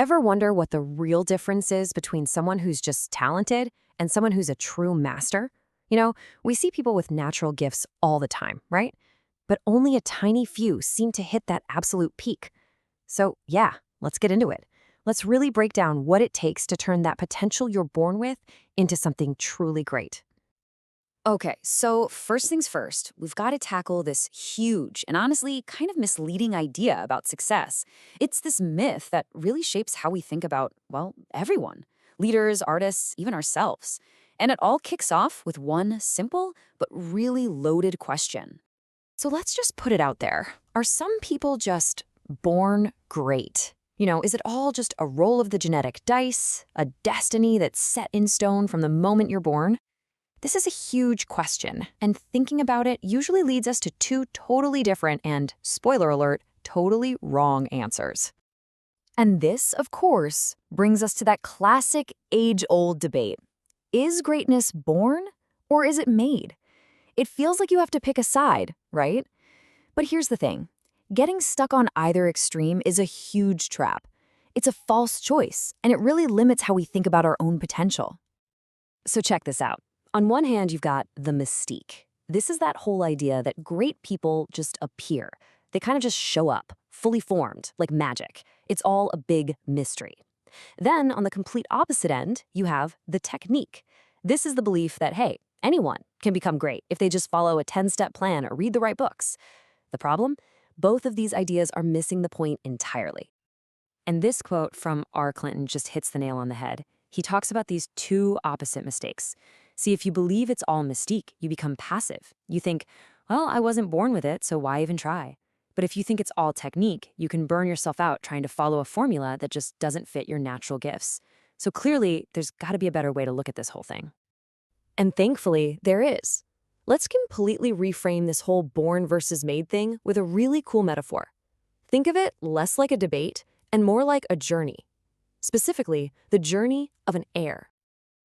Ever wonder what the real difference is between someone who's just talented and someone who's a true master? We see people with natural gifts all the time, right? But only a tiny few seem to hit that absolute peak. So, yeah, let's get into it. Let's really break down what it takes to turn that potential you're born with into something truly great. Okay, so first things first, we've got to tackle this huge and honestly kind of misleading idea about success. It's this myth that really shapes how we think about, well, everyone leaders, artists, even ourselves. And it all kicks off with one simple but really loaded question. So let's just put it out there. Are some people just born great? Is it all just a roll of the genetic dice, a destiny that's set in stone from the moment you're born? This is a huge question, and thinking about it usually leads us to two totally different and, spoiler alert, totally wrong answers. And this, of course, brings us to that classic age-old debate. Is greatness born, or is it made? It feels like you have to pick a side, right? But here's the thing. Getting stuck on either extreme is a huge trap. It's a false choice, and it really limits how we think about our own potential. So check this out. On one hand, you've got the mystique. This is that whole idea that great people just appear. They kind of just show up, fully formed, like magic. It's all a big mystery. Then, on the complete opposite end, you have the technique. This is the belief that, hey, anyone can become great if they just follow a 10-step plan or read the right books. The problem? Both of these ideas are missing the point entirely. And this quote from R. Clinton just hits the nail on the head. He talks about these two opposite mistakes. See, if you believe it's all mystique, you become passive. You think, well, I wasn't born with it, so why even try? But if you think it's all technique, you can burn yourself out trying to follow a formula that just doesn't fit your natural gifts. So clearly, there's got to be a better way to look at this whole thing. And thankfully, there is. Let's completely reframe this whole born versus made thing with a really cool metaphor. Think of it less like a debate and more like a journey. Specifically, the journey of an heir.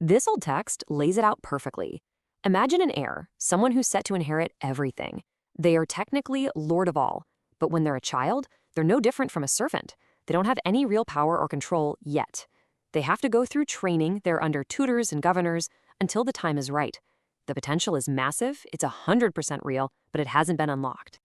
This old text lays it out perfectly. Imagine an heir, someone who's set to inherit everything. They are technically lord of all, but when they're a child, they're no different from a servant. They don't have any real power or control yet. They have to go through training, they're under tutors and governors until the time is right. The potential is massive, it's 100% real, but it hasn't been unlocked.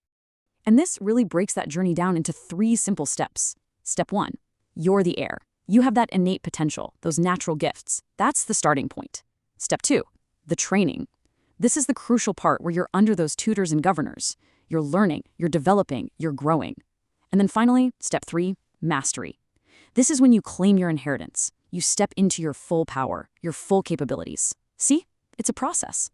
And this really breaks that journey down into 3 simple steps. Step 1, you're the heir. You have that innate potential, those natural gifts. That's the starting point. Step 2, the training. This is the crucial part where you're under those tutors and governors. You're learning, you're developing, you're growing. And then finally, step 3, mastery. This is when you claim your inheritance. You step into your full power, your full capabilities. See? It's a process.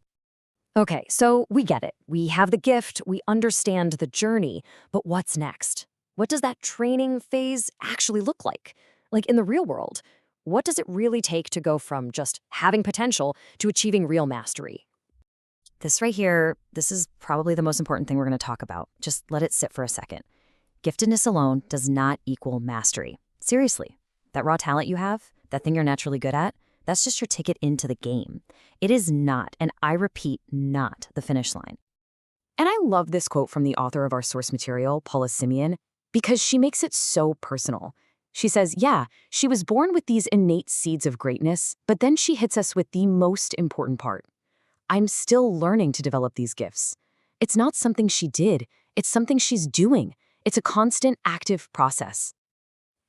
Okay, so we get it. We have the gift, we understand the journey, but what's next? What does that training phase actually look like? Like in the real world, what does it really take to go from just having potential to achieving real mastery? This right here, this is probably the most important thing we're going to talk about. Just let it sit for a second. Giftedness alone does not equal mastery. Seriously, that raw talent you have, that thing you're naturally good at, that's just your ticket into the game. It is not, and I repeat, not the finish line. And I love this quote from the author of our source material, Paula Simeon, because she makes it so personal. She says, yeah, she was born with these innate seeds of greatness, but then she hits us with the most important part. I'm still learning to develop these gifts. It's not something she did, it's something she's doing. It's a constant, active process.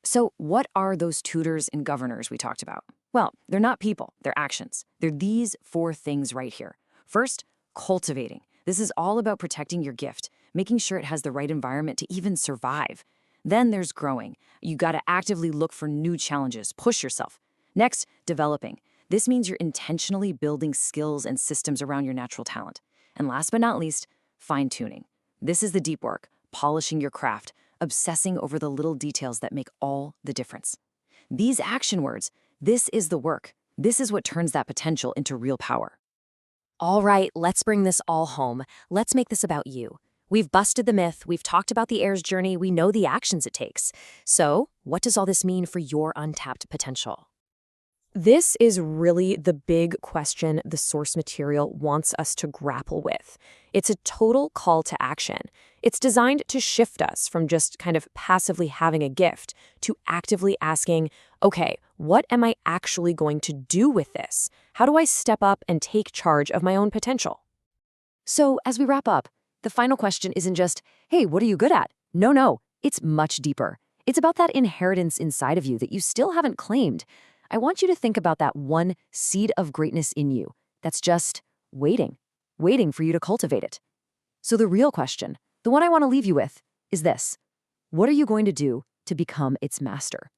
So what are those tutors and governors we talked about? Well, they're not people, they're actions. They're these 4 things right here. First, cultivating. This is all about protecting your gift, making sure it has the right environment to even survive. Then there's growing. You got to actively look for new challenges, push yourself. Next, developing. This means you're intentionally building skills and systems around your natural talent. And last but not least, fine-tuning. This is the deep work, polishing your craft, obsessing over the little details that make all the difference. These action words, this is the work. This is what turns that potential into real power. All right, let's bring this all home. Let's make this about you. We've busted the myth, we've talked about the heir's journey, we know the actions it takes. So, what does all this mean for your untapped potential? This is really the big question the source material wants us to grapple with. It's a total call to action. It's designed to shift us from just kind of passively having a gift to actively asking, okay, what am I actually going to do with this? How do I step up and take charge of my own potential? So, as we wrap up, the final question isn't just, hey, what are you good at? No, it's much deeper. It's about that inheritance inside of you that you still haven't claimed. I want you to think about that one seed of greatness in you that's just waiting for you to cultivate it. So, the real question, the one I want to leave you with, is this: what are you going to do to become its master?